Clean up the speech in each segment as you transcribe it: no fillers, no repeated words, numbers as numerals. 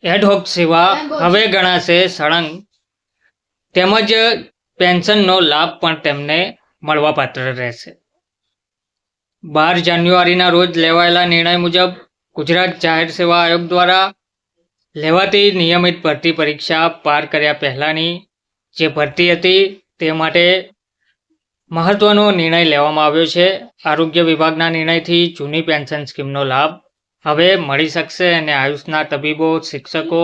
Ad hoc સેવા હવે ગણાશે સળંગ, તેમજ પેન્શનનો લાભ પણ તેમને મળવાપાત્ર રહેશે. 12 જાન્યુઆરીના રોજ લેવાયેલા નિર્ણય મુજબ ગુજરાત જાહેર સેવા આયોગ દ્વારા લેવાતી નિયમિત ભરતી પરીક્ષા પાર કર્યા પહેલાની જે ભરતી હતી તે માટે મહત્વનો નિર્ણય લેવામાં આવ્યો છે. આરોગ્ય વિભાગના નિર્ણયથી જૂની પેન્શન સ્કીમનો લાભ હવે મળી શકશે અને આયુષના તબીબો, શિક્ષકો,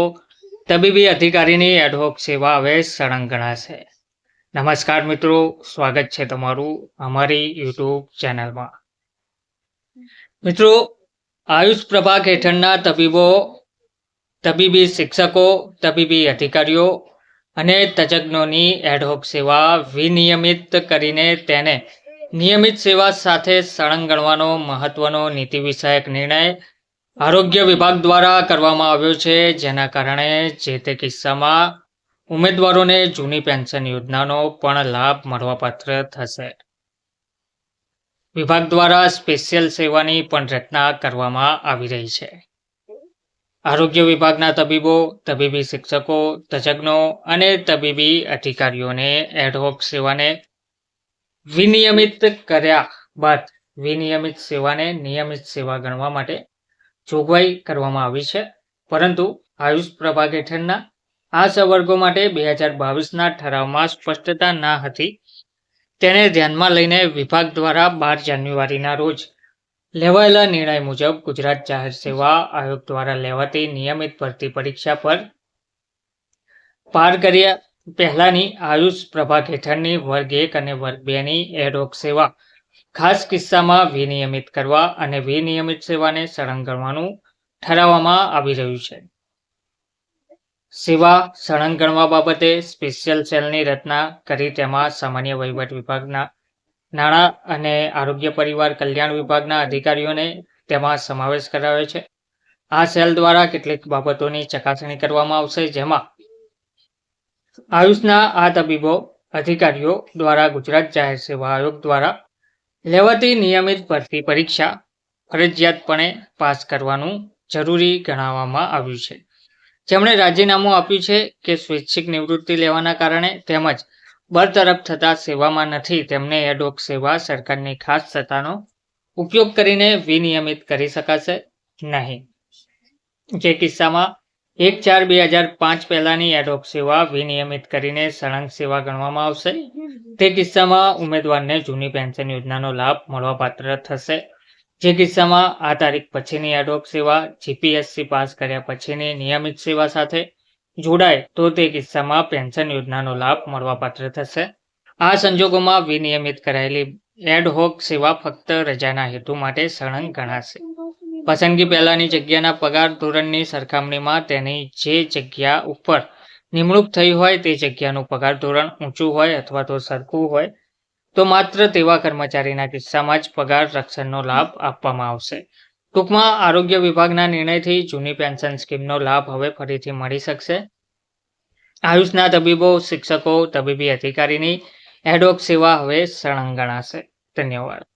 તબીબી અધિકારીની એડહોક સેવા હવે સળંગ ગણાશે. નમસ્કાર મિત્રો, સ્વાગત છે તમારું અમારી યુટ્યુબ ચેનલમાં. મિત્રો, આયુષ પ્રભાગ હેઠળના તબીબો, તબીબી શિક્ષકો, તબીબી અધિકારીઓ અને તજજ્ઞોની એડહોક સેવા વિનિયમિત કરીને તેને નિયમિત સેવા સાથે સળંગ ગણવાનો મહત્વનો નીતિ વિષયક નિર્ણય આરોગ્ય વિભાગ દ્વારા કરવામાં આવ્યો છે, જેના કારણે જે તે કિસ્સામાં ઉમેદવારોને જૂની પેન્શન યોજનાનો પણ લાભ મળવાપાત્ર થશે. વિભાગ દ્વારા સ્પેશિયલ સેવાની પણ રચના કરવામાં આવી રહી છે. આરોગ્ય વિભાગના તબીબો, તબીબી શિક્ષકો, તજજ્ઞો અને તબીબી અધિકારીઓને એડહોક સેવાને વિનિયમિત કર્યા બાદ વિનિયમિત સેવાને નિયમિત સેવા ગણવા માટે જોગવાઈ કરવામાં આવી છે. પરંતુ આયુષ પ્રભાગ હેઠળના આ સંવર્ગો માટે 2022ના ઠરાવમાં સ્પષ્ટતા ન હતી. તેને ધ્યાનમાં લઈને વિભાગ દ્વારા 12 જાન્યુઆરીના રોજ લેવાયેલા નિર્ણય મુજબ ગુજરાત જાહેર સેવા આયોગ દ્વારા લેવાતી નિયમિત ભરતી પરીક્ષા પર પાર કર્યા પહેલાની આયુષ પ્રભાગ હેઠળની વર્ગ 1 અને વર્ગ 2ની એડહોક સેવા ખાસ કિસ્સામાં વિનિયમિત કરવા અને વિનિયમિત સેવાને સળંગ ગણવાનું ઠરાવવામાં આવી રહ્યું છે. સેવા સળંગ ગણવા બાબતે સ્પેશિયલ સેલની રચના કરી તેમાં સામાન્ય વહીવટ વિભાગના, નાણાં અને આરોગ્ય પરિવાર કલ્યાણ વિભાગના અધિકારીઓને તેમાં સમાવેશ કરાયો છે. આ સેલ દ્વારા કેટલીક બાબતોની ચકાસણી કરવામાં આવશે, જેમાં આયુષના આ તબીબો, અધિકારીઓ દ્વારા ગુજરાત જાહેર સેવા આયોગ દ્વારા લેવાતી નિયમિત ભરતી પરીક્ષા ફરજિયાતપણે પાસ કરવાનું જરૂરી ગણાવવામાં આવ્યું છે. જેમણે રાજીનામું આપ્યું છે કે સ્વૈચ્છિક નિવૃત્તિ લેવાના કારણે તેમજ બરતરફ થતા સેવામાં નથી, તેમને એડહોક સેવા સરકારની ખાસ સત્તાનો ઉપયોગ કરીને વિનિયમિત કરી શકાશે નહીં. જે કિસ્સામાં 1/4/2005 પહેલાની એડહોક સેવા વિનિયમિત કરીને સળંગ સેવા ગણવામાં આવશે, તે કિસ્સામાં ઉમેદવારને જૂની પેન્શન યોજનાનો લાભ મળવાપાત્ર થશે. જે કિસ્સામાં આ તારીખ પછીની એડહોક સેવા જીપીએસસી પાસ કર્યા પછીની નિયમિત સેવા સાથે જોડાય તો તે કિસ્સામાં પેન્શન યોજનાનો લાભ મળવાપાત્ર થશે. આ સંજોગોમાં વિનિયમિત કરાયેલી એડહોક સેવા ફક્ત રજાના હેતુ માટે સળંગ ગણાશે. પસંદગી પહેલાની જગ્યાના પગાર ધોરણની સરખામણીમાં તેની જે જગ્યા ઉપર નિમણૂક થઈ હોય તે જગ્યાનું પગાર ધોરણ ઊંચું હોય અથવા તો સરખું હોય તો માત્ર તેવા કર્મચારીના કિસ્સામાં જ પગાર રક્ષણનો લાભ આપવામાં આવશે. ટૂંકમાં આરોગ્ય વિભાગના નિર્ણયથી જૂની પેન્શન સ્કીમનો લાભ હવે ફરીથી મળી શકશે. આયુષના તબીબો, શિક્ષકો, તબીબી અધિકારીની એડહોક સેવા હવે સળંગ ગણાશે. ધન્યવાદ.